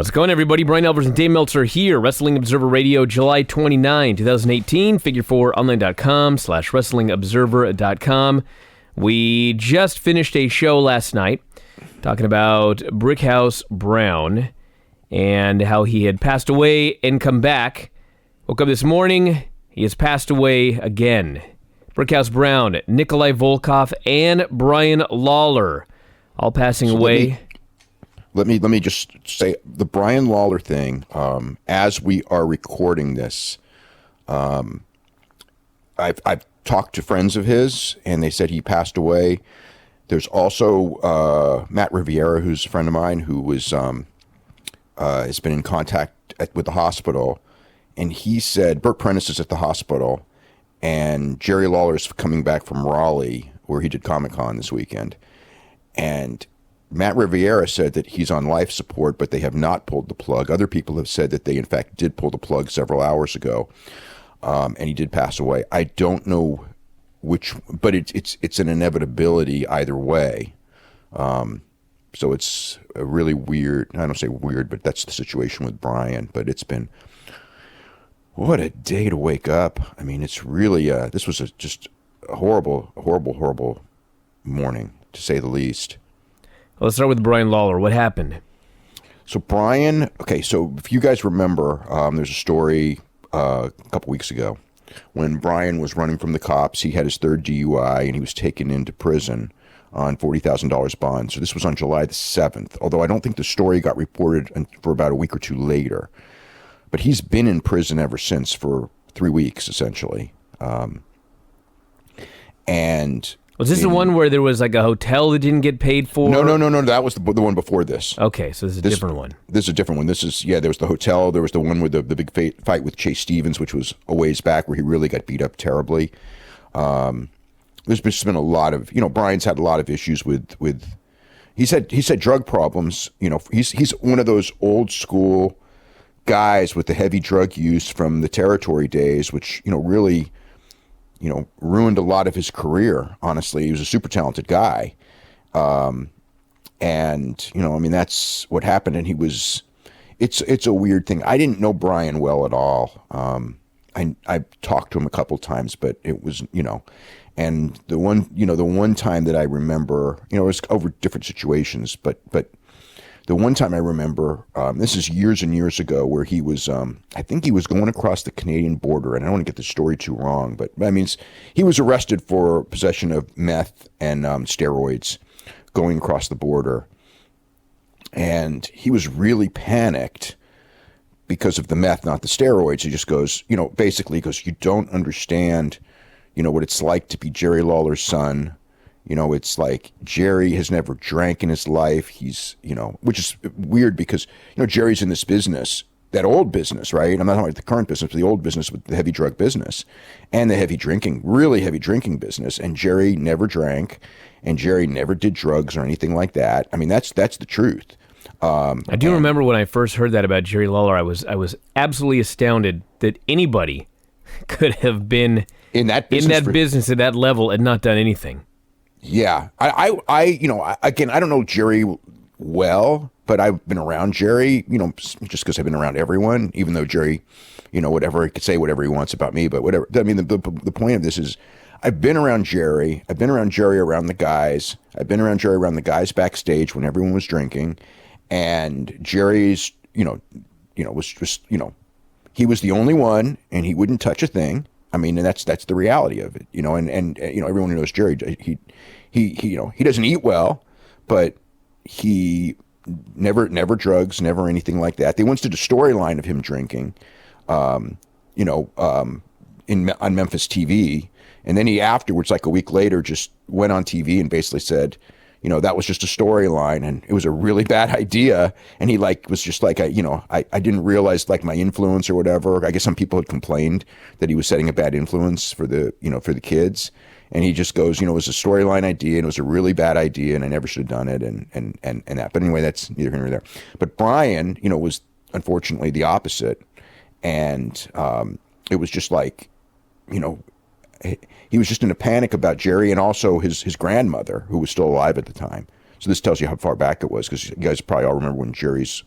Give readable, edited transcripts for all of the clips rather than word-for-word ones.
How's it going, everybody? Brian, Alvarez, and Dave Meltzer here. Wrestling Observer Radio, July 29, 2018. Figure4online.com/WrestlingObserver.com. We just finished a show last night talking about Brickhouse Brown and how he had passed away and come back. Woke up this morning, he has passed away again. Brickhouse Brown, Nikolai Volkoff, and Brian Lawler, all passing away. Let me just say the Brian Lawler thing. As we are recording this, I've talked to friends of his, and they said he passed away. There's also Matt Riviera, who's a friend of mine, who was has been in contact with the hospital, and he said Burt Prentice is at the hospital, and Jerry Lawler's coming back from Raleigh, where he did Comic-Con this weekend, and Matt Riviera said that he's on life support, but they have not pulled the plug. Other people have said that they, in fact, did pull the plug several hours ago, and he did pass away. I don't know which, but it's an inevitability either way. So it's a really weird, I don't say weird, but that's the situation with Brian. But it's been, what a day to wake up. I mean, it's really, this was just a horrible morning, to say the least. Let's start with Brian Lawler. What happened? So Brian, okay, so if you guys remember, there's a story a couple weeks ago when Brian was running from the cops. He had his third DUI, and he was taken into prison on $40,000 bond. So this was on July the 7th, although I don't think the story got reported for about a week or two later. But he's been in prison ever since for 3 weeks, essentially. And... Was this the one where there was like a hotel that didn't get paid for? No. That was the one before this. Okay, so this is a different one. This is a different one. This is, there was the hotel. There was the one with the big fight with Chase Stevens, which was a ways back, where he really got beat up terribly. There's just been a lot of, Brian's had a lot of issues with he's had drug problems. He's one of those old school guys with the heavy drug use from the territory days, which, really... ruined a lot of his career, honestly. He was a super talented guy. That's what happened. And it's a weird thing. I didn't know Brian well at all. I talked to him a couple times, but it was, and the one time that I remember, it was over different situations, but the one time I remember, this is years and years ago, where he was, I think he was going across the Canadian border, and I don't want to get the story too wrong, but I mean, he was arrested for possession of meth and steroids going across the border, and he was really panicked because of the meth, not the steroids. He just goes, basically he goes, you don't understand, what it's like to be Jerry Lawler's son. It's like Jerry has never drank in his life. He's, which is weird because, Jerry's in this business, that old business, right? I'm not talking about the current business, but the old business with the heavy drug business and the really heavy drinking business. And Jerry never drank, and Jerry never did drugs or anything like that. I mean, that's the truth. I do remember when I first heard that about Jerry Lawler, I was absolutely astounded that anybody could have been in that business at that level and not done anything. Yeah, I again, I don't know Jerry well, but I've been around Jerry, just because I've been around everyone, even though Jerry, whatever, he could say whatever he wants about me, but whatever. I mean, the point of this is I've been around Jerry. I've been around Jerry around the guys. I've been around Jerry around the guys backstage when everyone was drinking, and Jerry's, was just, he was the only one, and he wouldn't touch a thing. I mean, and that's the reality of it, and everyone who knows Jerry, he doesn't eat well, but he never drugs, never anything like that. They once did a storyline of him drinking, on Memphis TV, and then he afterwards, like a week later, just went on TV and basically said, that was just a storyline, and it was a really bad idea. And he was just like, I didn't realize my influence or whatever. I guess some people had complained that he was setting a bad influence for the kids. And he just goes, it was a storyline idea, and it was a really bad idea, and I never should have done it, and that. But anyway, that's neither here nor there. But Brian, was unfortunately the opposite, and it was just like, he was just in a panic about Jerry and also his grandmother, who was still alive at the time. So this tells you how far back it was, because you guys probably all remember when Jerry's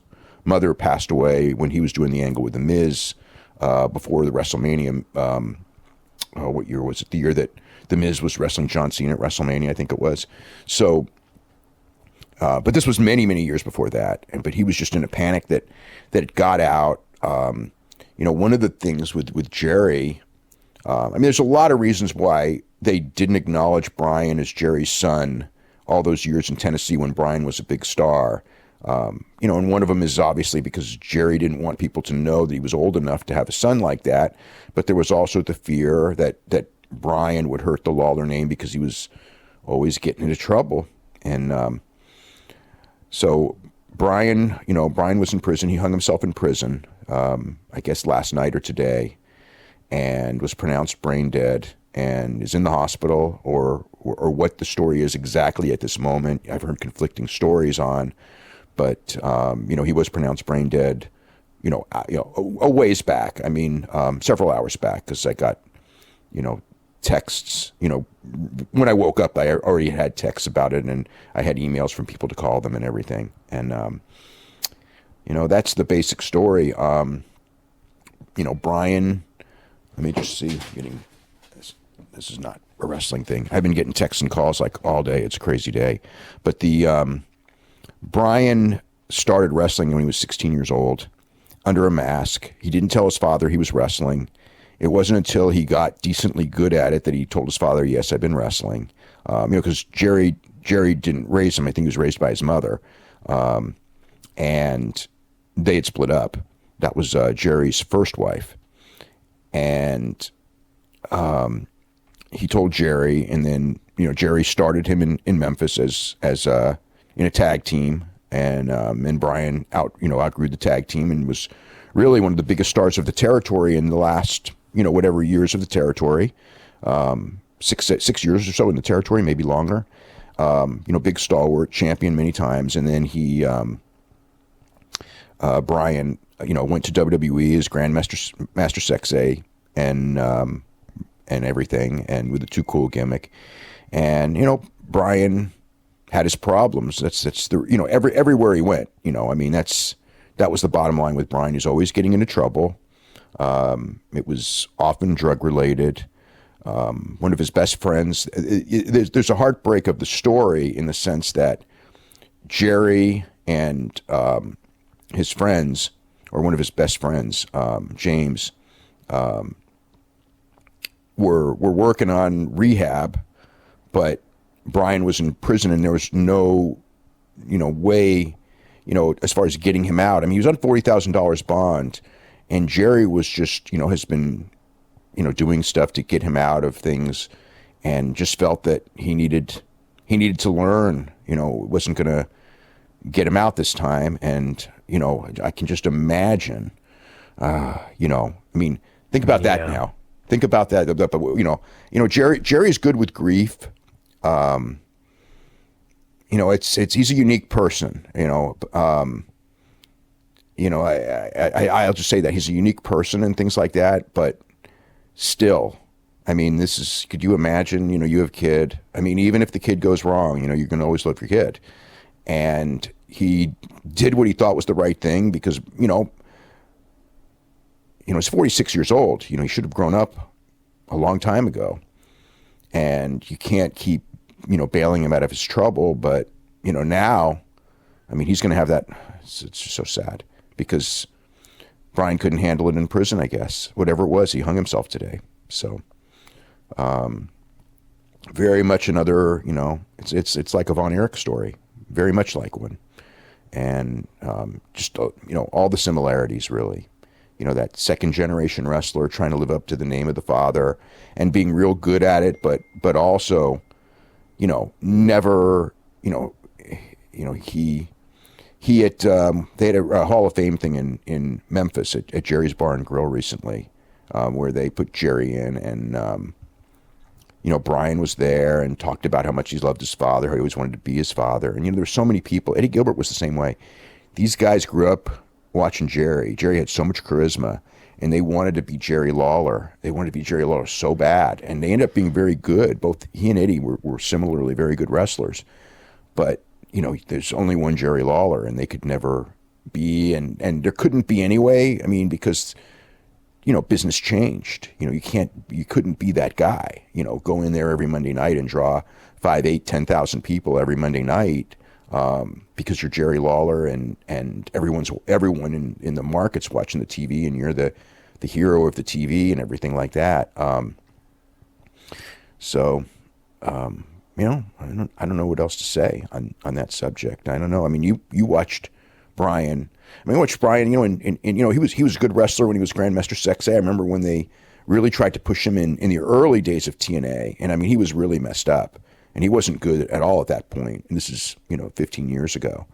mother passed away when he was doing the angle with The Miz before the WrestleMania. What year was it? The year that The Miz was wrestling John Cena at WrestleMania, I think it was. So, but this was many, many years before that. But he was just in a panic that it got out. One of the things with Jerry, there's a lot of reasons why they didn't acknowledge Bryan as Jerry's son all those years in Tennessee when Bryan was a big star. And one of them is obviously because Jerry didn't want people to know that he was old enough to have a son like that. But there was also the fear that Bryan would hurt the Lawler name because he was always getting into trouble. And so Bryan was in prison. He hung himself in prison, I guess last night or today, and was pronounced brain dead and is in the hospital, or what the story is exactly at this moment. I've heard conflicting stories on, but he was pronounced brain dead, a ways back. Several hours back, because I got, texts. When I woke up, I already had texts about it, and I had emails from people to call them and everything. And that's the basic story. Bryan. Let me just see. This is not a wrestling thing. I've been getting texts and calls like all day. It's a crazy day. But Bryan started wrestling when he was 16 years old under a mask. He didn't tell his father he was wrestling. It wasn't until he got decently good at it that he told his father, yes, I've been wrestling. Because Jerry didn't raise him. I think he was raised by his mother. And they had split up. That was Jerry's first wife. And he told Jerry, and then Jerry started him in Memphis as in a tag team, and Bryan outgrew the tag team and was really one of the biggest stars of the territory in the last whatever years of the territory, 6 years or so in the territory, maybe longer. Big stalwart, champion many times, and then he Bryan went to WWE as Master Sexay and everything, and with the Too Cool gimmick. And Bryan had his problems. That's the everywhere he went. That was the bottom line with Bryan. He's always getting into trouble. It was often drug related. One of his best friends. There's a heartbreak of the story in the sense that Jerry and his friends, or one of his best friends, James, were working on rehab, but Bryan was in prison, and there was no, way, as far as getting him out. He was on $40,000 bond, and Jerry was just, has been, doing stuff to get him out of things, and just felt that he needed to learn. It wasn't going to get him out this time, and I can just imagine. Think about that now. Think about that. Jerry's good with grief. He's a unique person. I'll just say that he's a unique person and things like that. But still, could you imagine? You have a kid. Even if the kid goes wrong, you're going to always love your kid. And he did what he thought was the right thing because, he's 46 years old. He should have grown up a long time ago. And you can't keep, bailing him out of his trouble. But, now, he's going to have that. It's just so sad because Bryan couldn't handle it in prison, I guess. Whatever it was, he hung himself today. So, very much another, it's like a Von Erich story. Very much like one. And just, all the similarities, really. That second generation wrestler trying to live up to the name of the father and being real good at it, but also, never, he had, they had a Hall of Fame thing in Memphis at Jerry's Bar and Grill recently, where they put Jerry in, and, Bryan was there and talked about how much he loved his father, how he always wanted to be his father. And, there were so many people. Eddie Gilbert was the same way. These guys grew up watching Jerry. Jerry had so much charisma, and they wanted to be Jerry Lawler. They wanted to be Jerry Lawler so bad, and they ended up being very good. Both he and Eddie were similarly very good wrestlers. But, there's only one Jerry Lawler, and they could never be, and there couldn't be anyway. I mean, because business changed. You couldn't be that guy. Go in there every Monday night and draw 5, 8, 10,000 people every Monday night because you're Jerry Lawler and everyone in the market's watching the TV and you're the hero of the TV and everything like that. I don't know what else to say on that subject. I don't know. I mean, you watched Bryan. I watched Bryan, and he was a good wrestler when he was Grandmaster Sexay. I remember when they really tried to push him in the early days of TNA, and I mean, he was really messed up, and he wasn't good at all at that point. And this is, 15 years ago.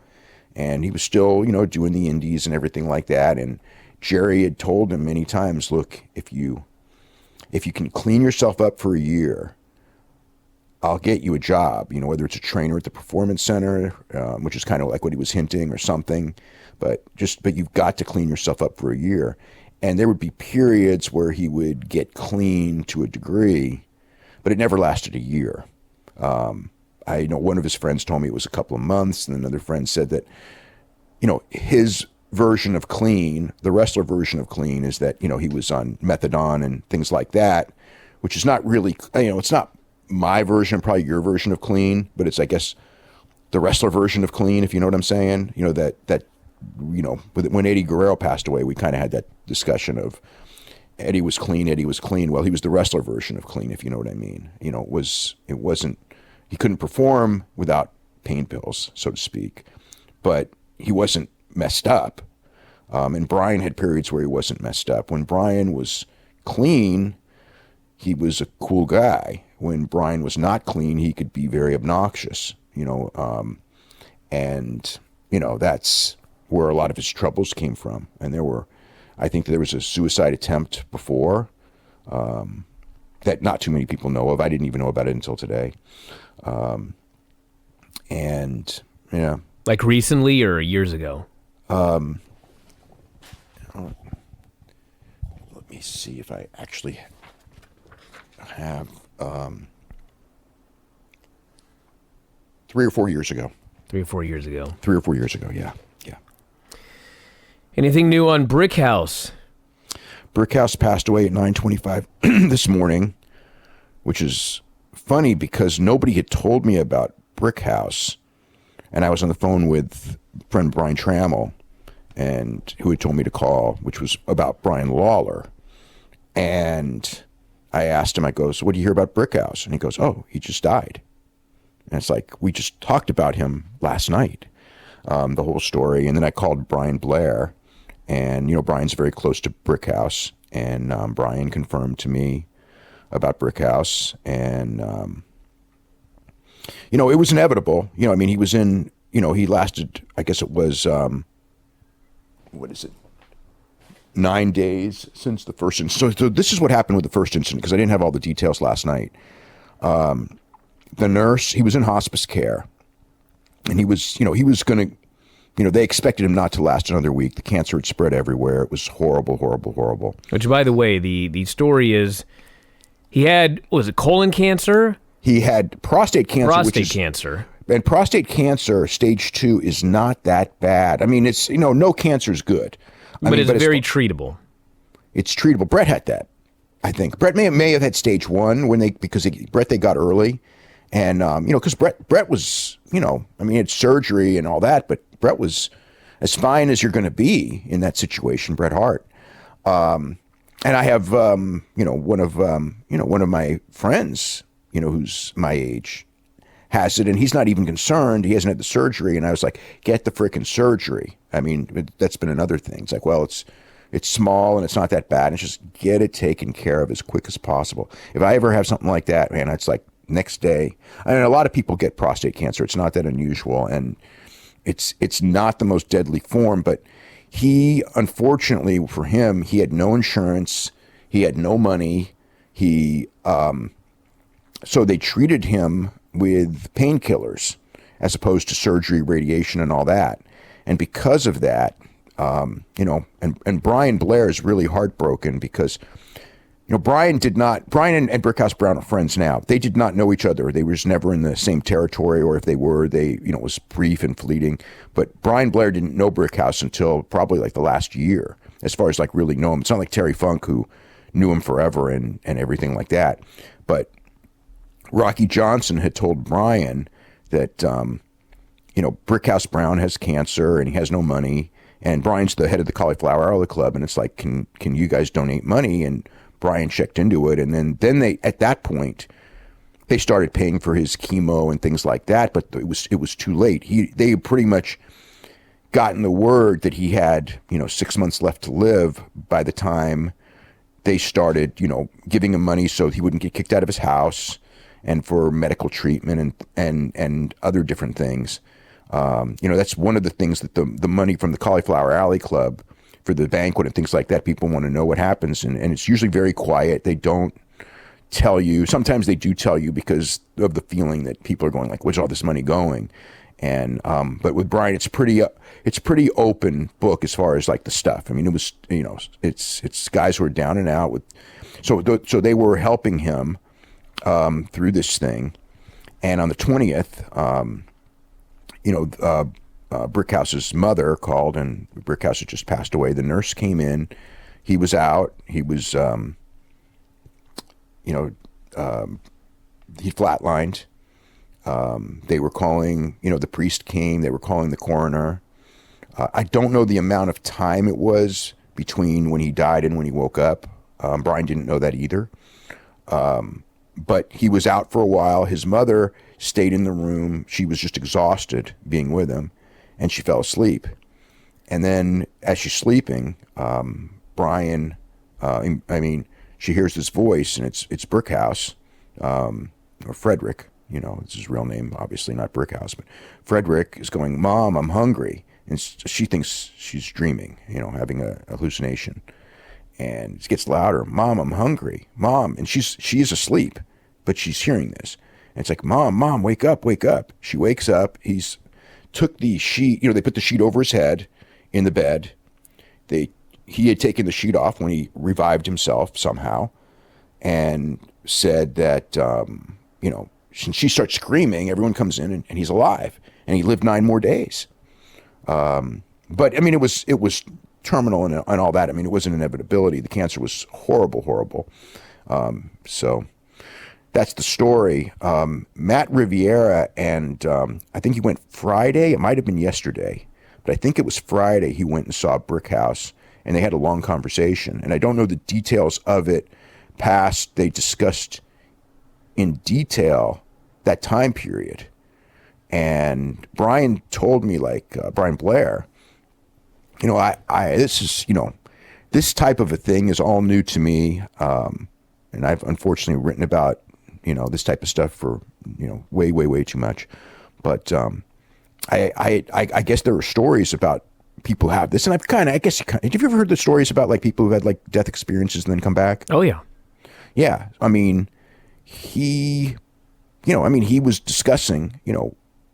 And he was still, doing the indies and everything like that. And Jerry had told him many times, look, if you can clean yourself up for a year, I'll get you a job, whether it's a trainer at the Performance Center, which is kind of like what he was hinting or something, but you've got to clean yourself up for a year. And there would be periods where he would get clean to a degree, but it never lasted a year. I know one of his friends told me it was a couple of months, and another friend said that, his version of clean, the wrestler version of clean, is that, he was on methadone and things like that, which is not really, it's not my version, probably your version of clean, but it's, I guess, the wrestler version of clean, if you know what I'm saying. When Eddie Guerrero passed away, we kind of had that discussion of Eddie was clean. Well, he was the wrestler version of clean, if you know what I mean. It wasn't, he couldn't perform without pain pills, so to speak, but he wasn't messed up. And Bryan had periods where he wasn't messed up. When Bryan was clean, he was a cool guy. When Bryan was not clean, he could be very obnoxious, that's where a lot of his troubles came from. And I think there was a suicide attempt before that not too many people know of. I didn't even know about it until today. Like recently or years ago? Let me see if I actually have 3 or 4 years ago. 3 or 4 years ago. 3 or 4 years ago, yeah. Anything new on Brickhouse? Brickhouse passed away at 9:25 this morning, which is funny because nobody had told me about Brickhouse. And I was on the phone with friend Brian Trammell, and who had told me to call, which was about Brian Lawler. And I asked him, I go, so what do you hear about Brickhouse? And he goes, oh, he just died. And it's like, we just talked about him last night, the whole story. And then I called Brian Blair, and, Brian's very close to Brickhouse. And Brian confirmed to me about Brickhouse. And, it was inevitable. He was in, he lasted, I guess it was, 9 days since the first incident. So this is what happened with the first incident, because I didn't have all the details last night. The nurse, he was in hospice care, and he was going to, they expected him not to last another week. The cancer had spread everywhere. It was horrible, horrible, horrible. Which, by the way, the story is he had, was it colon cancer? He had prostate cancer. And prostate cancer, stage 2, is not that bad. I mean, it's, no cancer is good. But it's very treatable. It's treatable. Brett had that, I think. Brett may have had stage 1 because Brett they got early. And, because Brett was, it's surgery and all that, but Brett was as fine as you're going to be in that situation, Bret Hart. And I have, one of my friends, who's my age, has it, and he's not even concerned. He hasn't had the surgery. And I was like, get the frickin' surgery. I mean, that's been another thing. It's like, well, it's small and it's not that bad. It's just get it taken care of as quick as possible. If I ever have something like that, man, it's like next day. I mean, a lot of people get prostate cancer. It's not that unusual, and it's not the most deadly form. But he, unfortunately for him, he had no insurance. He had no money. So they treated him with painkillers as opposed to surgery, radiation, and all that. And because of that, and Brian Blair is really heartbroken because, Brian and Brickhouse Brown are friends now. They did not know each other. They were just never in the same territory, or if they were, it was brief and fleeting. But Brian Blair didn't know Brickhouse until probably like the last year, as far as like really know him. It's not like Terry Funk, who knew him forever and everything like that. But Rocky Johnson had told Brian that, Brickhouse Brown has cancer and he has no money. And Brian's the head of the Cauliflower Alley Club. And it's like, can you guys donate money? And Brian checked into it, and then they, at that point, they started paying for his chemo and things like that. But it was too late. They had pretty much gotten the word that he had 6 months left to live by the time they started giving him money so he wouldn't get kicked out of his house, and for medical treatment and other different things. That's one of the things that the money from the Cauliflower Alley Club for the banquet and things like that, people want to know what happens, and it's usually very quiet. They don't tell you. Sometimes they do tell you because of the feeling that people are going like, where's all this money going? And but with Brian, it's pretty open book as far as like the stuff. I mean, it was it's guys who are down and out with, so they were helping him through this thing. And on the 20th, Brickhouse's mother called, and Brickhouse had just passed away. The nurse came in. He was out. He was, he flatlined. They were calling, the priest came. They were calling the coroner. I don't know the amount of time it was between when he died and when he woke up. Brian didn't know that either. But he was out for a while. His mother stayed in the room. She was just exhausted being with him, and she fell asleep. And then as she's sleeping, Brian, she hears this voice, and it's Brickhouse, or Frederick, it's his real name, obviously not Brickhouse, but Frederick is going, "Mom, I'm hungry." And she thinks she's dreaming, having a hallucination. And it gets louder, "Mom, I'm hungry. Mom." And she is asleep, but she's hearing this. And it's like, Mom, wake up, wake up. She wakes up. He's took the sheet, they put the sheet over his head in the bed. He had taken the sheet off when he revived himself somehow, and said that, she starts screaming. Everyone comes in, and he's alive, and he lived 9 more days. But I mean, it was terminal and all that. I mean, it was an inevitability. The cancer was horrible. So that's the story. Matt Riviera, and I think he went Friday. It might have been yesterday, but I think it was Friday. He went and saw Brickhouse, and they had a long conversation. And I don't know the details of it past they discussed in detail that time period. And Brian told me, Brian Blair, this type of a thing is all new to me. And I've unfortunately written about, this type of stuff for, way too much. But I guess there are stories about people who have this. And have you ever heard the stories about people who had death experiences and then come back? Oh, yeah. Yeah. I mean, he was discussing,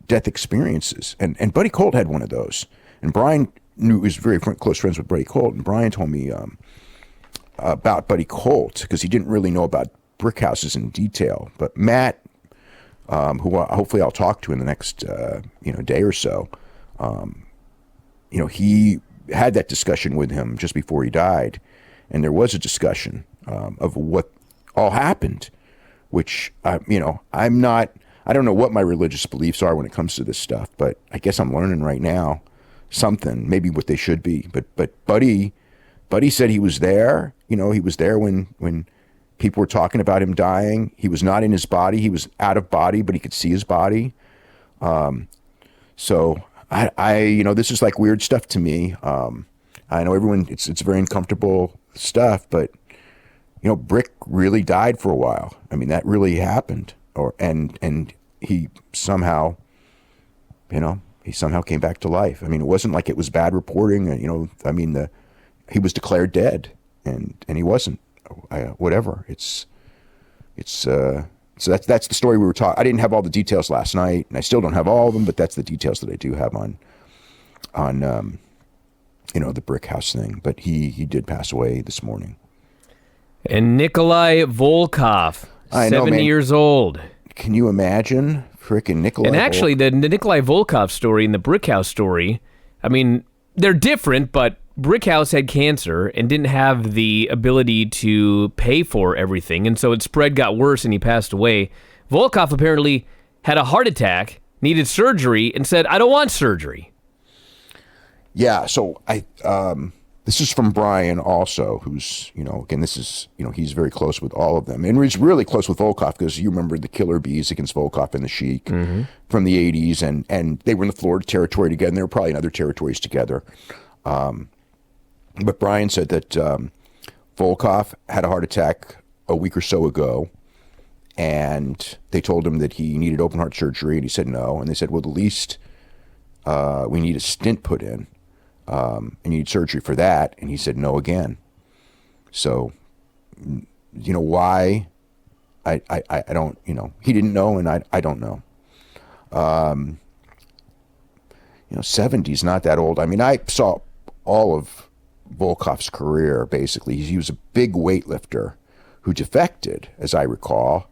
death experiences. And Buddy Colt had one of those. And Brian was very close friends with Buddy Colt. And Brian told me about Buddy Colt because he didn't really know about Brickhouses in detail. But Matt, who hopefully I'll talk to in the next day or so, he had that discussion with him just before he died. And there was a discussion of what all happened, which, I don't know what my religious beliefs are when it comes to this stuff, but I guess I'm learning right now something, maybe what they should be. But Buddy said he was there. He was there when people were talking about him dying. He was not in his body. He was out of body, but he could see his body. So I this is weird stuff to me. I know everyone, it's very uncomfortable stuff, but Brick really died for a while. I mean, that really happened. And he somehow, he somehow came back to life. I mean, it wasn't like it was bad reporting. He was declared dead, and he wasn't. Whatever. So that's the story we were talking. I didn't have all the details last night, and I still don't have all of them, but that's the details that I do have on the Brickhouse thing. But he did pass away this morning. And Nikolai Volkoff, I know, 7 man. years old. Can you imagine? Freaking Nikolai. And actually, the Nikolai Volkoff story and the Brickhouse story, I mean, they're different, but Brickhouse had cancer and didn't have the ability to pay for everything, and so its spread got worse and he passed away. Volkoff apparently had a heart attack, needed surgery, and said, I don't want surgery. Yeah, so this is from Bryan also, who's, again, this is, he's very close with all of them. And he's really close with Volkoff because you remember the Killer Bees against Volkoff and the Sheik from the 80s, and they were in the Florida territory together, and they were probably in other territories together. But Bryan said that Volkoff had a heart attack a week or so ago, and they told him that he needed open heart surgery, and he said no. And they said, well, the least we need a stent put in, and you need surgery for that. And he said no again. So, why? I don't, he didn't know, and I don't know. 70's not that old. I mean, I saw all of Volkoff's career, basically. He was a big weightlifter who defected, as I recall,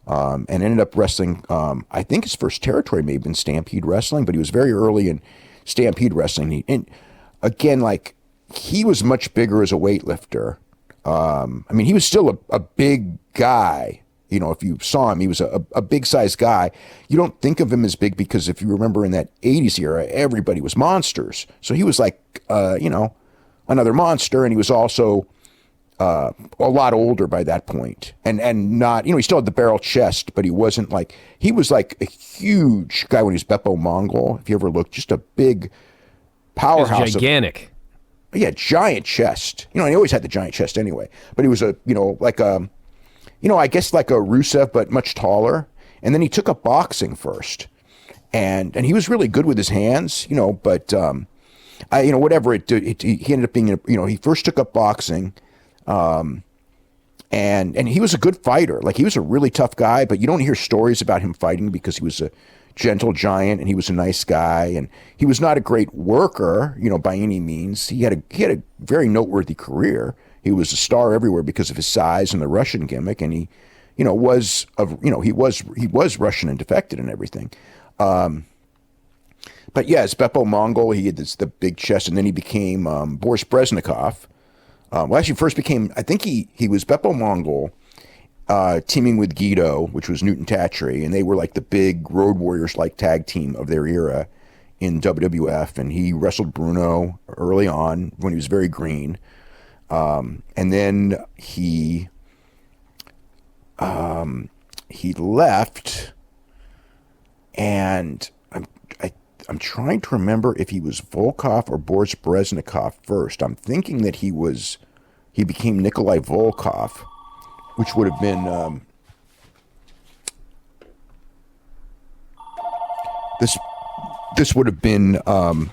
and ended up wrestling. I think his first territory may have been Stampede Wrestling, but he was very early in Stampede Wrestling. And again, he was much bigger as a weightlifter. I mean, he was still a big guy. If you saw him, he was a big-sized guy. You don't think of him as big because if you remember in that 80s era, everybody was monsters. So he was like, another monster, and he was also a lot older by that point. And not, he still had the barrel chest, but he wasn't he was like a huge guy when he was Beppo Mongol. If you ever looked, just a big powerhouse. Gigantic. Yeah, giant chest. And he always had the giant chest anyway. But he was I guess like a Rusev, but much taller. And then he took up boxing first. And he was really good with his hands, but whatever he ended up being, he first took up boxing, and he was a good fighter. He was a really tough guy, but you don't hear stories about him fighting because he was a gentle giant and he was a nice guy, and he was not a great worker, by any means. He had a very noteworthy career. He was a star everywhere because of his size and the Russian gimmick, and he was Russian and defected and everything. But yeah, as Beppo Mongol, he had the big chest, and then he became Boris Brezhnikov. Actually, first became, I think he was Beppo Mongol, teaming with Guido, which was Newton Tatry, and they were like the big Road Warriors-like tag team of their era in WWF, and he wrestled Bruno early on when he was very green. And then he left, and I'm trying to remember if he was Volkoff or Boris Brezhnikov first. I'm thinking that he became Nikolai Volkoff, which would have been this would have been what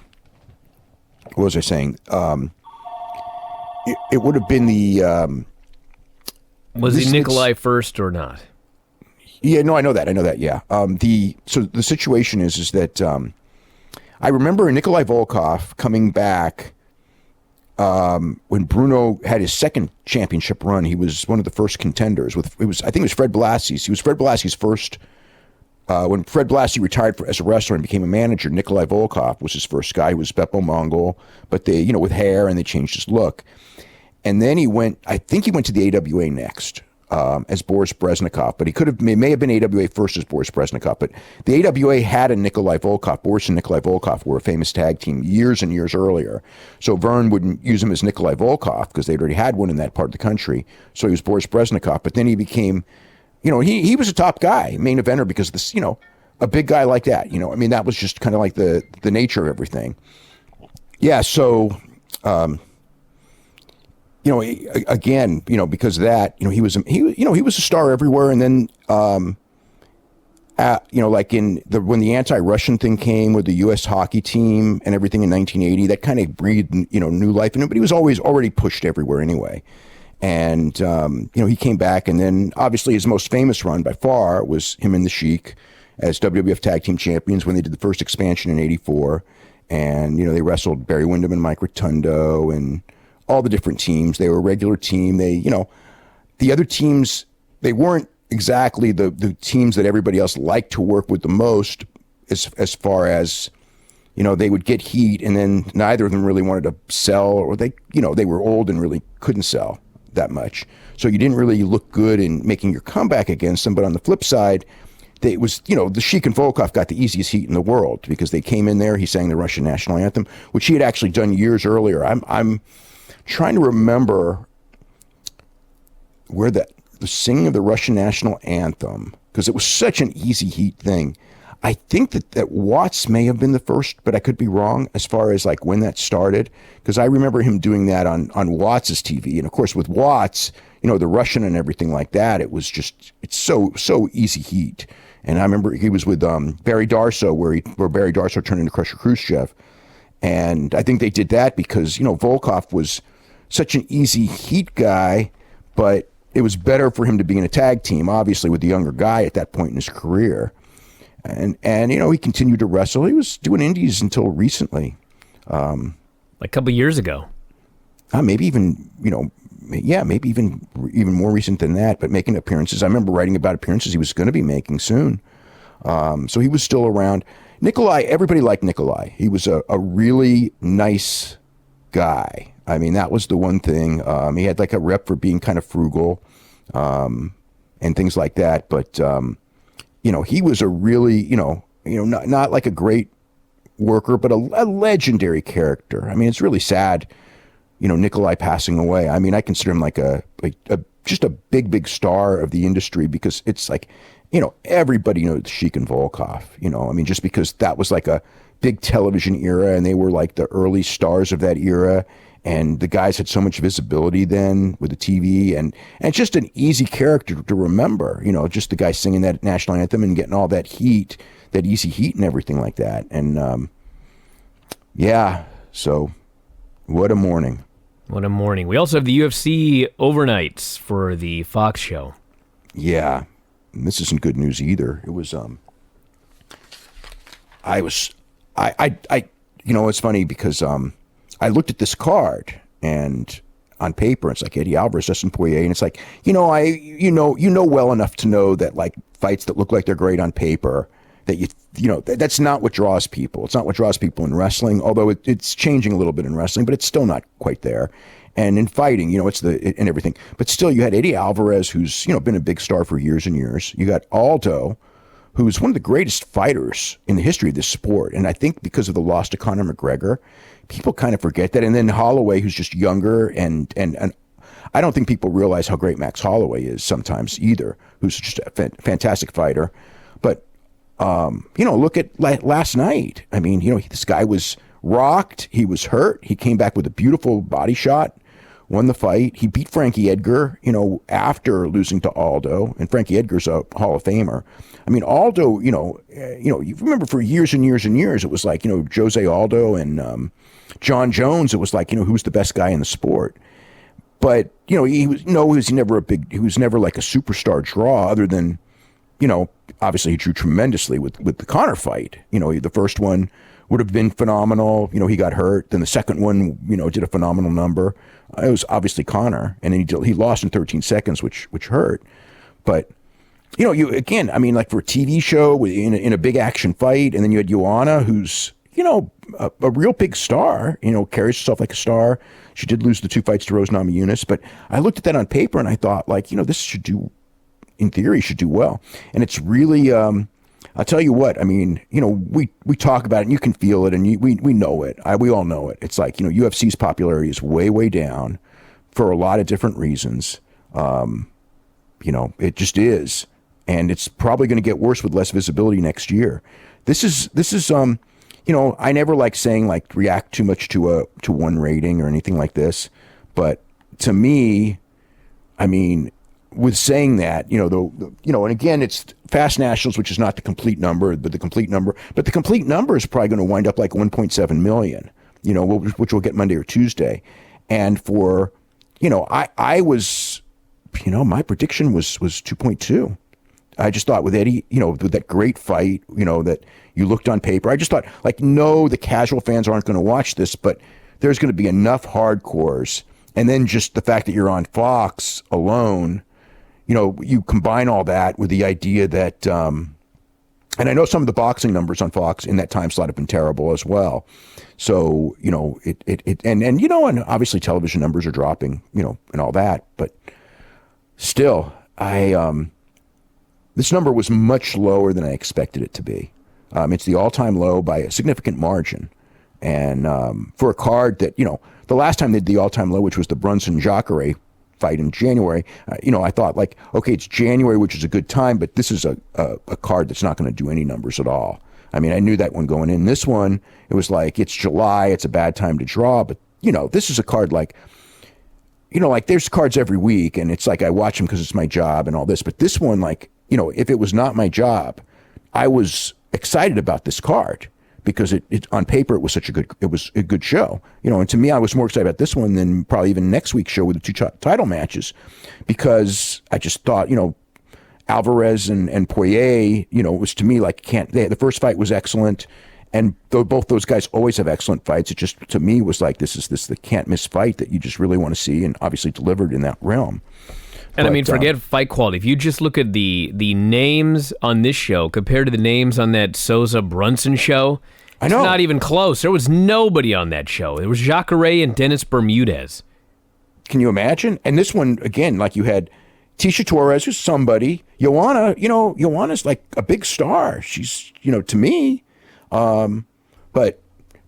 was I saying? It would have been the was he Nikolai first or not? Yeah, no, I know that. Yeah. So the situation is that I remember Nikolai Volkoff coming back when Bruno had his second championship run. He was one of the first contenders. I think it was Fred Blasie's. He was Fred Blasie's first. When Fred Blassie retired as a wrestler and became a manager, Nikolai Volkoff was his first guy. He was Beppo Mongol, but they, with hair, and they changed his look. And then I think he went to the AWA next. As Boris Brezhnikov, but it may have been AWA first as Boris Brezhnikov, but the AWA had a Nikolai Volkoff. Boris and Nikolai Volkoff were a famous tag team years and years earlier. So Vern wouldn't use him as Nikolai Volkoff because they'd already had one in that part of the country. So he was Boris Brezhnikov, but then he became, he was a top guy, main eventer because this, a big guy like that, that was just kind of like the nature of everything. Yeah. So, again, because of that, he was a star everywhere. And then, like when the anti-Russian thing came with the U.S. hockey team and everything in 1980, that kind of breathed, new life in him. But he was always already pushed everywhere anyway. And, he came back, and then obviously his most famous run by far was him and the Sheik as WWF Tag Team Champions when they did the first expansion in '84. And, they wrestled Barry Windham and Mike Rotundo and all the different teams. They were a regular team. They, the other teams, they weren't exactly the teams that everybody else liked to work with the most, as far as, they would get heat, and then neither of them really wanted to sell, or they were old and really couldn't sell that much. So you didn't really look good in making your comeback against them. But on the flip side, it was, the Sheik and Volkoff got the easiest heat in the world because they came in there. He sang the Russian national anthem, which he had actually done years earlier. I'm trying to remember where the singing of the Russian national anthem, because it was such an easy heat thing. I think that Watts may have been the first, but I could be wrong as far as like when that started, because I remember him doing that on Watts's TV. And of course with Watts, the Russian and everything like that, it's so easy heat. And I remember he was with Barry Darsow, where Barry Darsow turned into Crusher Khrushchev. And I think they did that because, Volkoff was such an easy heat guy, but it was better for him to be in a tag team, obviously, with the younger guy at that point in his career. And he continued to wrestle. He was doing indies until recently. Like a couple years ago. Maybe even, maybe even more recent than that, but making appearances. I remember writing about appearances he was going to be making soon. So he was still around. Nikolai, everybody liked Nikolai. He was a really nice guy. I mean, that was the one thing. He had like a rep for being kind of frugal and things like that. But, he was a really, not like a great worker, but a legendary character. I mean, it's really sad, Nikolai passing away. I mean, I consider him like just a big star of the industry, because it's like, everybody knows Sheik and Volkoff, I mean, just because that was like a big television era and they were like the early stars of that era. And the guys had so much visibility then with the TV, and just an easy character to remember, just the guy singing that national anthem and getting all that heat, that easy heat and everything like that. And so what a morning. What a morning. We also have the UFC overnights for the Fox show. Yeah. And this isn't good news either. It was, it's funny because, I looked at this card and on paper, it's like Eddie Alvarez, Dustin Poirier. And it's like, well enough to know that like fights that look like they're great on paper, that that's not what draws people. It's not what draws people in wrestling, although it's changing a little bit in wrestling, but it's still not quite there. And in fighting, and everything, but still you had Eddie Alvarez, who's, been a big star for years and years. You got Aldo, who's one of the greatest fighters in the history of this sport. And I think because of the loss to Conor McGregor, people kind of forget that. And then Holloway, who's just younger, and I don't think people realize how great Max Holloway is sometimes either, who's just a fantastic fighter. But, look at last night. I mean, this guy was rocked. He was hurt. He came back with a beautiful body shot, won the fight. He beat Frankie Edgar, after losing to Aldo. And Frankie Edgar's a Hall of Famer. I mean, Aldo, you remember for years and years and years, it was like, Jose Aldo and John Jones. It was like, who was the best guy in the sport. But, he was never like a superstar draw, other than, obviously he drew tremendously with the Conor fight. The first one would have been phenomenal. He got hurt. Then the second one, did a phenomenal number. It was obviously Conor, and then he lost in 13 seconds, which hurt. But, again, I mean, like for a TV show in a big action fight, and then you had Joanna, who's, a real big star, carries herself like a star. She did lose the 2 fights to Rose Namajunas, but I looked at that on paper and I thought, like, this in theory, should do well. And it's really, I'll tell you what, I mean, we talk about it and you can feel it, and we know it. We all know it. It's like, UFC's popularity is way, way down for a lot of different reasons. It just is. And it's probably going to get worse with less visibility next year. This is I never like saying like react too much to one rating or anything like this. But to me, I mean, with saying that, and again, it's Fast Nationals, which is not the complete number, but the complete number is probably going to wind up like 1.7 million, which we'll get Monday or Tuesday. And for, I was, my prediction was 2.2. I just thought with Eddie, with that great fight, that you looked on paper, I just thought, like, no, the casual fans aren't going to watch this, but there's going to be enough hardcores. And then just the fact that you're on Fox alone, you combine all that with the idea that, and I know some of the boxing numbers on Fox in that time slot have been terrible as well. So, and obviously television numbers are dropping, and all that, but still, this number was much lower than I expected it to be. It's the all-time low by a significant margin. And for a card that, the last time they did the all-time low, which was the Brunson-Jacare fight in January, I thought like, okay, it's January, which is a good time, but this is a card that's not going to do any numbers at all. I mean, I knew that one going in. This one, it was like, it's July, it's a bad time to draw, but, this is a card like, like there's cards every week, and it's like I watch them because it's my job and all this, but this one, like, if it was not my job, I was excited about this card because it on paper it was a good show, and to me I was more excited about this one than probably even next week's show with the two title matches, because I just thought Alvarez and Poirier, it was to me like the first fight was excellent, and though both those guys always have excellent fights, it just to me was like this is the can't miss fight that you just really want to see, and obviously delivered in that realm. And I mean, forget fight quality. If you just look at the names on this show compared to the names on that Souza Brunson show, it's not even close. There was nobody on that show. There was Jacare and Dennis Bermudez. Can you imagine? And this one, again, like you had Tisha Torres, who's somebody. Joanna's like a big star. She's, to me. But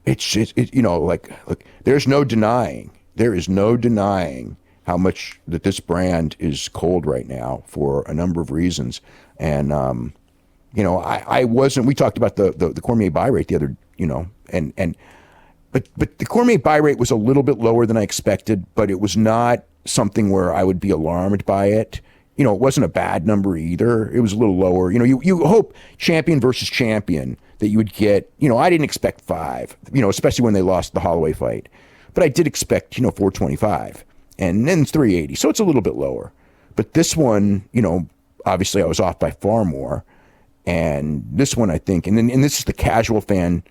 look, there's no denying. There is no denying how much that this brand is cold right now for a number of reasons. And, I wasn't, we talked about the Cormier buy rate the other, but the Cormier buy rate was a little bit lower than I expected, but it was not something where I would be alarmed by it. It wasn't a bad number either. It was a little lower. You hope champion versus champion that you would get, I didn't expect 5, especially when they lost the Holloway fight, but I did expect, 425. And then it's 380, so it's a little bit lower. But this one, obviously I was off by far more. And this one, I think, and this is the casual fan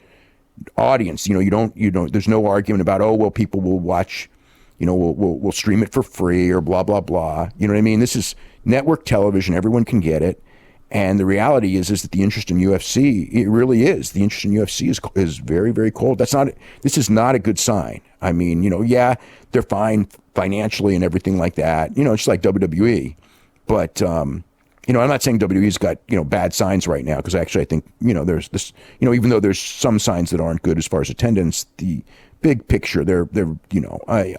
audience. You don't. There's no argument about people will watch, we'll stream it for free or blah blah blah. You know what I mean? This is network television. Everyone can get it. And the reality is that the interest in UFC, it really is. The interest in UFC is very, very cold. This is not a good sign. I mean, they're fine financially and everything like that. It's like WWE. But, I'm not saying WWE's got, bad signs right now, because actually I think, there's this, even though there's some signs that aren't good as far as attendance, the big picture, they're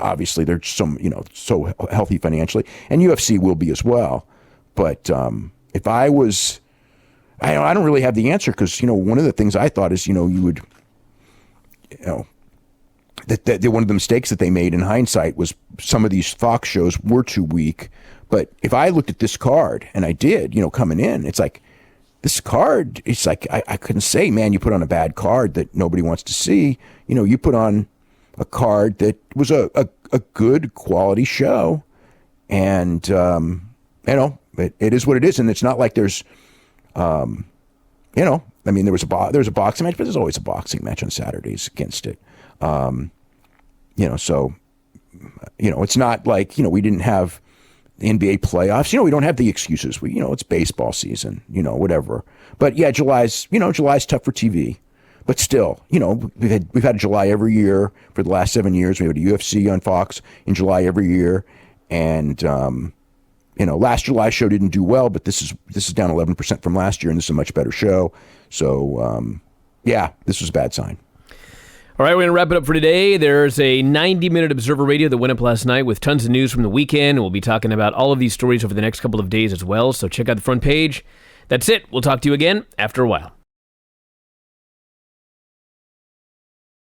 obviously they're so healthy financially, and UFC will be as well. But, if I was, I don't really have the answer, because, one of the things I thought is, you would, that one of the mistakes that they made in hindsight was some of these Fox shows were too weak. But if I looked at this card, and I did, coming in, it's like, this card, it's like, I couldn't say, man, you put on a bad card that nobody wants to see. You put on a card that was a good quality show. And, it is what it is, and it's not like there's, I mean, there was a boxing match, but there's always a boxing match on Saturdays against it, so, it's not like, we didn't have the NBA playoffs, we don't have the excuses. It's baseball season, whatever. But yeah, July's tough for TV, but still, we've had July every year for the last 7 years. We had a UFC on Fox in July every year, and, last July show didn't do well, but this is down 11% from last year, and this is a much better show. So, this was a bad sign. All right, we're going to wrap it up for today. There's a 90-minute Observer Radio that went up last night with tons of news from the weekend. We'll be talking about all of these stories over the next couple of days as well, so check out the front page. That's it. We'll talk to you again after a while.